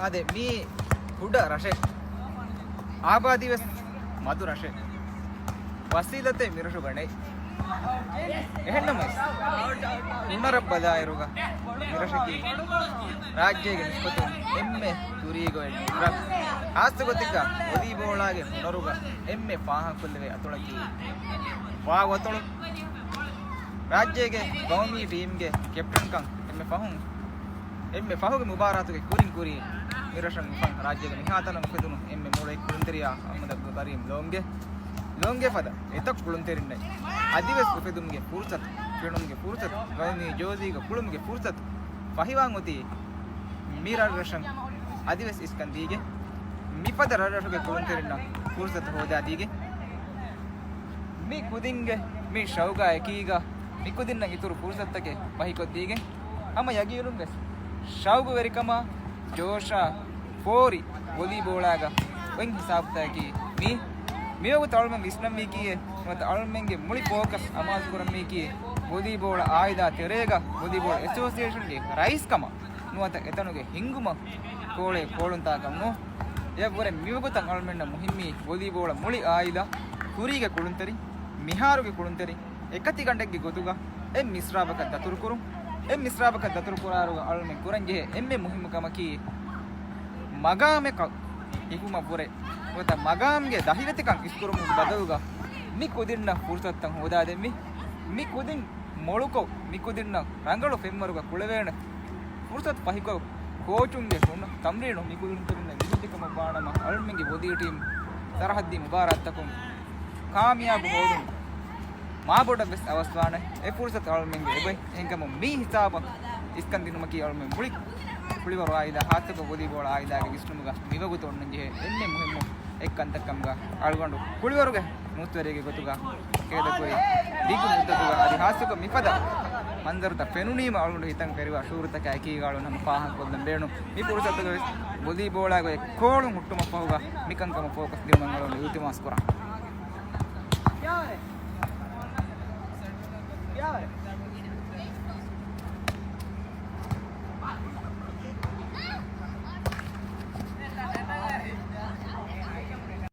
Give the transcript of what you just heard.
අද මේ හුඩ රශේ ආබාදිවස් මధు රශේ වසීලතේ මිරෂු ගණේ එහෙන්නම උන්නර බදායරුග මිරෂකි ರಾಜ್ಯಗೆ ನಿಸ್ಪತ್ತು ಎಮ್ಮೆ ತುರಿಗೋಯ್ ಆಸ್ತುಗತಿಕ ಒದಿ ಬೋಳಾಗೆ ನರುಗ ಎಮ್ಮೆ ಪಾಹ ಕುಲ್ಲವೆ ಅತೊಳಕಿ ವಾ ಒತೊಳು ರಾಜ್ಯಗೆ ಗೌಮಿ ಟೀಮ್ಗೆ ಕ್ಯಾಪ್ಟನ್ ಕಂ ಎಮ್ಮೆ ಫಹುಗೆ ಮುಬಾರಾತುಗೆ ಕುರಿ ಮಿರಶನ್ ಫನ್ ರಾಜ್ಯಗೆ ನಿಹಾತನ ಮುಖದುನು ಎಮ್ಮೆ ಮೂಳೆ ಕುಂತರಿಯಾ ಅಮ್ಮದ ಬರೀಂ ಲೋಂಗೆ ಫದ ಎತಕ್ ಕುಳುಂತೆರಿನ್ನೆ ಅದಿವೆಸ್ ಕುಫೆದುಮ್ಗೆ ಫುರ್ಸತ್ ಫಿಣುಮ್ಗೆ ಫುರ್ಸತ್ ಗೌಮಿ ಜೋಜಿಗೆ ಕುಳುಮ್ಗೆ ಫುರ್ಸತ್ ಫಹಿವಾಂಗುತಿ ಮೀರಾರಶನ್ ಅದಿವೆಸ್ ಇಸ್ಕಂದಿಗೆ ಮಿಪದ ರರಶಗೆ ಕುಳುಂತೆರಿನ್ನ ಫುರ್ಸತ್ ಹೋದಾದಿಗೆ ಮಿ ಕುದಿಂಗೆ ಮಿ ಶೌಗ ಎಕೀಗ ಮಿ ಕುದಿನ್ನ ಇತುರು ಫುರ್ಸತ್ತಗೆ ಬಹಿಕೊದ್ದಿಗೆ ಅಮ್ಮ ಯಗಿರುಂಗೆ ಶೌಗು ವೆರಿಕಮ ಜೋಶ ಫೋರಿ ಒಲಿ ಬೋಳಾಗ ವೆಂಗ್ ಹಿಸಾಬ್ತಾಗಿ ಮೇವು ತಳಮಂಗೆ ಇಸ್ನಮ್ಮಿಕಿಯೆ ಮತ್ತು ಅಳಮಂಗೆ ಮುಳಿ ಫೋಕಸ್ ಅಮಾಜ್ ಕುರಮ್ಮಿಕಿಯೆ ಒಲಿಬೋಳ ಆಯ್ದ ತೆರೆಗ ಒಲಿಬೋಳ ಅಸೋಸಿಯೇಷನ್ಗೆ ರೈಸ್ ಕಮ ನುವತ ಎತನುಗೆ ಹಿಂಗುಮ ಕೋಳೆ ಕೋಳುಂತಾಕಮ್ಮು ಎವ್ವರೆ ಮಿವುಗುತ ಅಳಮೆಂಡ ಮುಹಿಮ್ಮಿ ಒಲಿಬೋಳ ಮುಳಿ ಆಯ್ದ ಕುರಿಗೆ ಕುಳುಂತರಿ ಮಿಹಾರುಗೆ ಕುಳುಂತರಿ ಎಕತಿ ಗಂಟೆಗೆ ಗೊತ್ತುಗ ಮಿಶ್ರಾಬಕ ದತುರುಕುರು ಮಿಶ್ರಾಬಕ ದತುರುಕುರಾರು ಅಳಮೆ ಕುರಂಗೆ ಎಮ್ಮೆ ಮುಹಿಮ್ಮು ಕಮಕಿ ಮಗಾಮೆ ಕ ಇಹುಮ ಪುರೆ ಇವತ್ತ ಮಗಾಮ್ಗೆ ದಹಿರತಿಕಂ ಇಸ್ಕುರುಮು ಬದಲುಗ ಮಿ ಕುದಿನ್ನ ಫುರ್ಸತ್ತಂ ಹೋದಾದೆ ಮಿ ಕುದಿನ್ ಮೊಳುಕೊ ಮಿ ಕುದಿನ್ನ ರಂಗಳು ಫೆಮ್ಮರುಗ ಕುಳವೇಣ ಫುರ್ಸತ್ ಪಹಿಕೊ ಕೋಚುಂಗೆ ಸೊನ್ನ ತಮ್ರೀಣು ಮಿ ಕುದಿನ್ ತುರಿನ ವಿರುದ್ಧಿಕಮ ಬಾಣಮ ಅಳ್ಮೆಂಗೆ ಒದಿ ಟೀಮ್ ಸರಹದ್ದಿ ಮುಬಾರತ್ತಕಂ ಕಾಮಿಯಾಬು ಹೋದು ಮಾಬೋಡ ಬೆಸ್ ಅವಸ್ವಾನೆ ಎ ಫುರ್ಸತ್ ಅಳ್ಮೆಂಗೆ ಎಬೈ ಹೆಂಕಮ ಮಿ ಹಿಸಾಬ ಇಸ್ಕಂದಿನ ಮಕಿ ಅಳ್ಮೆ ಮುಳಿ ಕುಳಿವರು ಆಯ್ದ ಹಾತಕ ಒದಿಬೋಳ ಆಯ್ದಾಗ ವಿಷ್ಣುಮುಗ ಮಿವಗು ತೊಗೊಂಡಂಗೆ ಎಣ್ಣೆ ಮುಹಿಮ್ಮು ಎಕ್ಕಂತಕ್ಕಂಗ ಅಳ್ಕೊಂಡು ಕುಳಿವರುಗೆ ಮೂತ್ತವರಿಗೆ ಗೊತ್ತುಗ ಕೇದ ಕುರಿ ದಿಗು ಮುತ್ತದುಗ ಅದು ಹಾಸುಕ ಮಿಪದ ಮಂದರುತ ಫೆನುನೀಮ ಅಳ್ಕೊಂಡು ಹಿತಂಗ ಕರಿವ ಶೂರತಕ್ಕೆ ಆಕೀಗಾಳು ನಮ್ಮ ಪಾಹ ಕೊಲ್ಲಂ ಬೇಣು ಮಿ ಪುರುಸತ್ತಗ ಒದಿಬೋಳಾಗ ಕೋಳು ಹುಟ್ಟುಮಪ್ಪ ಹೋಗ ಮಿಕಂಕಮ ಫೋಕಸ್ ದಿಮಂಗಳು ಯುತಿ ಮಾಸ್ಕುರ